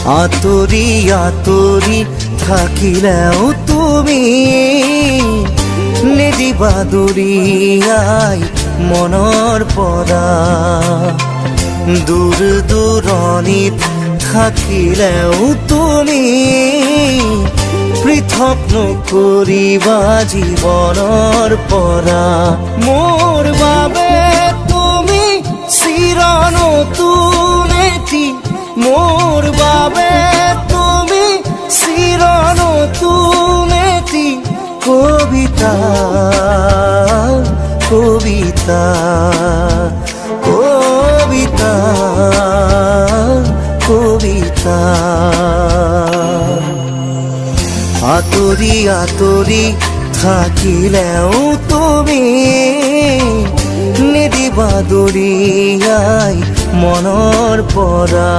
আতৰি আতৰি থাকিলেও তুমি নিদিবা দূৰিয়াই মনৰ পৰা। দূৰ দূৰণিত থাকিলেও তুমি পৃথক নকৰিবা জীৱনৰ পৰা। মোৰ বাবে তুমি চিৰ নতুন এটি, মোৰ বাবে তুমি চিৰ নতুন এটি কবিতা কবিতা কবিতা কবিতা। আতৰি আতৰি থাকিলেও তুমি নিদিবা দূৰিয়াই মনৰ পৰা।